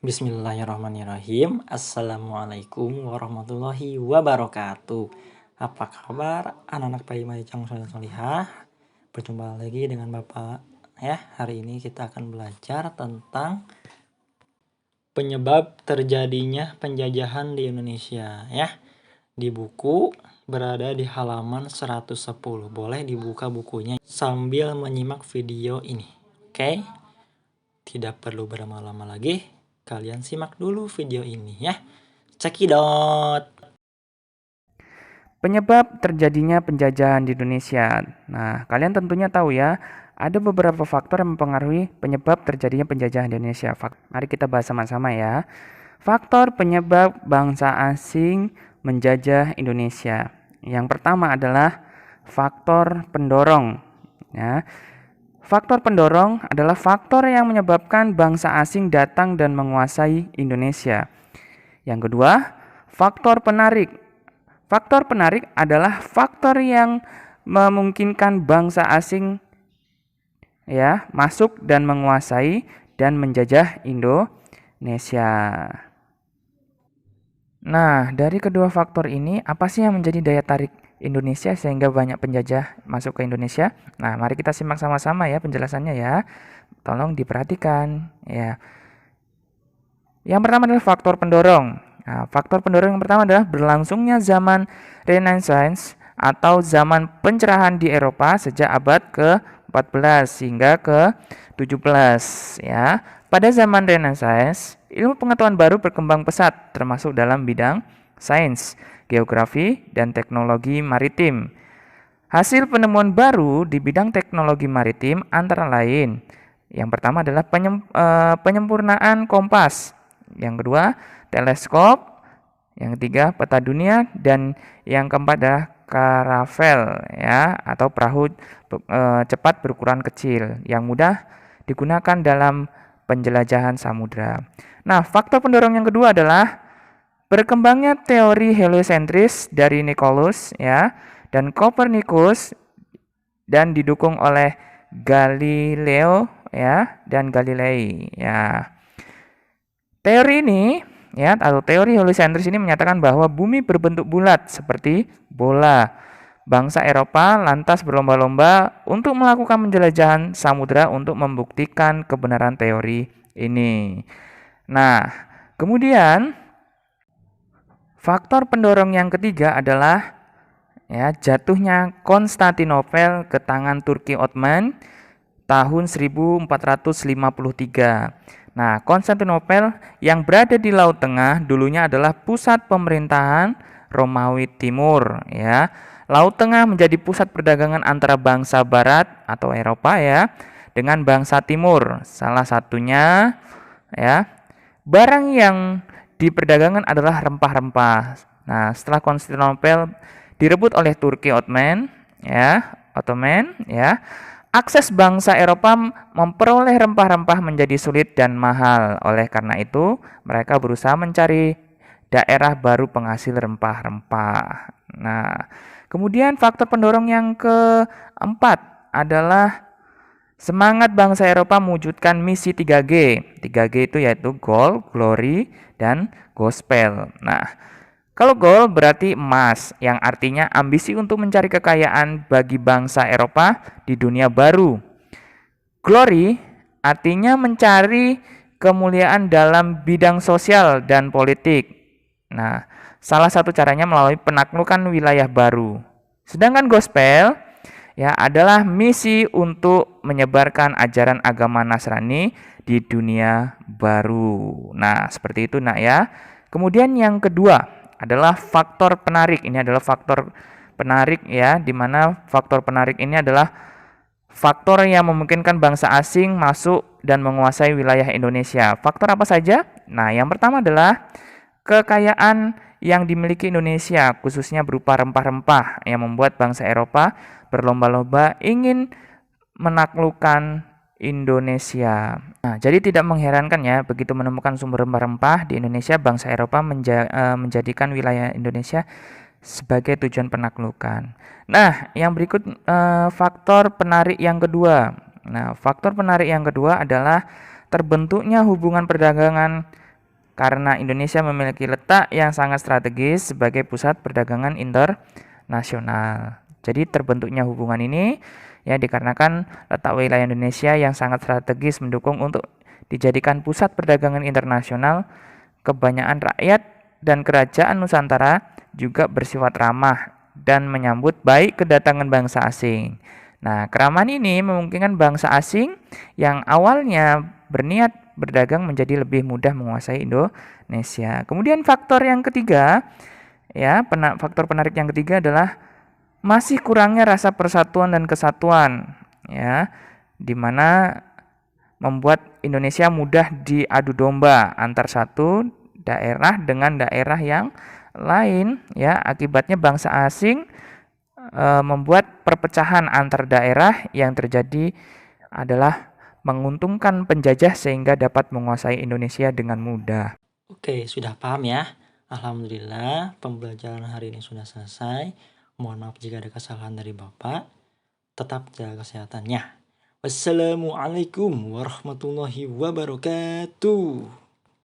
Bismillahirrahmanirrahim. Assalamualaikum warahmatullahi wabarakatuh. Apa kabar anak-anak Paimai Cang Solihah? Berjumpa lagi dengan Bapak ya. Hari ini kita akan belajar tentang penyebab terjadinya penjajahan di Indonesia ya. Di buku berada di halaman 110. Boleh dibuka bukunya sambil menyimak video ini. Oke? Tidak perlu berlama-lama lagi. Kalian simak dulu video ini ya. Cekidot. Penyebab terjadinya penjajahan di Indonesia. Nah, kalian tentunya tahu ya, ada beberapa faktor yang mempengaruhi penyebab terjadinya penjajahan di Indonesia. Mari kita bahas sama-sama ya. Faktor penyebab bangsa asing menjajah Indonesia. Yang pertama adalah faktor pendorong. Ya. Faktor pendorong adalah faktor yang menyebabkan bangsa asing datang dan menguasai Indonesia. Yang kedua, faktor penarik. Faktor penarik adalah faktor yang memungkinkan bangsa asing masuk dan menguasai dan menjajah Indonesia. Nah, dari kedua faktor ini, apa sih yang menjadi daya tarik Indonesia sehingga banyak penjajah masuk ke Indonesia? Nah, mari kita simak sama-sama ya penjelasannya ya. Tolong diperhatikan ya. Yang pertama adalah faktor pendorong. Nah, faktor pendorong yang pertama adalah berlangsungnya zaman Renaissance atau zaman pencerahan di Eropa sejak abad ke-14 hingga ke-17 ya. Pada zaman Renaissance, ilmu pengetahuan baru berkembang pesat termasuk dalam bidang sains, geografi, dan teknologi maritim. Hasil penemuan baru di bidang teknologi maritim antara lain yang pertama adalah penyempurnaan kompas, yang kedua teleskop, yang ketiga peta dunia, dan yang keempat adalah karavel ya atau perahu cepat berukuran kecil yang mudah digunakan dalam penjelajahan samudra. Nah, faktor pendorong yang kedua adalah berkembangnya teori heliosentris dari Nicholas ya dan Copernicus dan didukung oleh Galileo ya dan Galilei ya. Teori ini ya atau teori heliosentris ini menyatakan bahwa bumi berbentuk bulat seperti bola. Bangsa Eropa lantas berlomba-lomba untuk melakukan penjelajahan samudra untuk membuktikan kebenaran teori ini. Nah, kemudian faktor pendorong yang ketiga adalah jatuhnya Konstantinopel ke tangan Turki Ottoman tahun 1453. Nah, Konstantinopel yang berada di Laut Tengah dulunya adalah pusat pemerintahan Romawi Timur ya. Laut Tengah menjadi pusat perdagangan antara bangsa barat atau Eropa ya dengan bangsa timur. Salah satunya ya barang yang diperdagangkan adalah rempah-rempah. Nah, setelah Konstantinopel direbut oleh Turki Ottoman ya, akses bangsa Eropa memperoleh rempah-rempah menjadi sulit dan mahal. Oleh karena itu, mereka berusaha mencari daerah baru penghasil rempah-rempah. Nah, kemudian faktor pendorong yang keempat adalah semangat bangsa Eropa mewujudkan misi 3G. 3G itu yaitu gold, glory, dan gospel. Nah, kalau gold berarti emas, yang artinya ambisi untuk mencari kekayaan bagi bangsa Eropa di dunia baru. Glory artinya mencari kemuliaan dalam bidang sosial dan politik. Nah, salah satu caranya melalui penaklukan wilayah baru. Sedangkan gospel adalah misi untuk menyebarkan ajaran agama Nasrani di dunia baru. Nah, seperti itu nak ya. Kemudian yang kedua adalah faktor penarik. Ini adalah faktor penarik ya, di mana faktor penarik ini adalah faktor yang memungkinkan bangsa asing masuk dan menguasai wilayah Indonesia. Faktor apa saja? Nah, yang pertama adalah kekayaan yang dimiliki Indonesia, khususnya berupa rempah-rempah yang membuat bangsa Eropa berlomba-lomba ingin menaklukkan Indonesia. Nah, jadi tidak mengherankan ya, begitu menemukan sumber rempah-rempah di Indonesia, bangsa Eropa menjadikan wilayah Indonesia sebagai tujuan penaklukan. Nah, yang berikut faktor penarik yang kedua. Nah, faktor penarik yang kedua adalah terbentuknya hubungan perdagangan karena Indonesia memiliki letak yang sangat strategis sebagai pusat perdagangan internasional. Jadi terbentuknya hubungan ini ya dikarenakan letak wilayah Indonesia yang sangat strategis mendukung untuk dijadikan pusat perdagangan internasional. Kebanyakan rakyat dan kerajaan Nusantara juga bersifat ramah dan menyambut baik kedatangan bangsa asing. Nah, keramahan ini memungkinkan bangsa asing yang awalnya berniat berdagang menjadi lebih mudah menguasai Indonesia. Kemudian faktor yang ketiga, ya, faktor penarik yang ketiga adalah masih kurangnya rasa persatuan dan kesatuan, ya, di mana membuat Indonesia mudah diadu domba antar satu daerah dengan daerah yang lain, ya. Akibatnya bangsa asing membuat perpecahan antar daerah yang terjadi adalah menguntungkan penjajah sehingga dapat menguasai Indonesia dengan mudah. Oke, sudah paham ya? Alhamdulillah, pembelajaran hari ini sudah selesai. Mohon maaf jika ada kesalahan dari Bapak. Tetap jaga kesehatannya. Wassalamualaikum warahmatullahi wabarakatuh.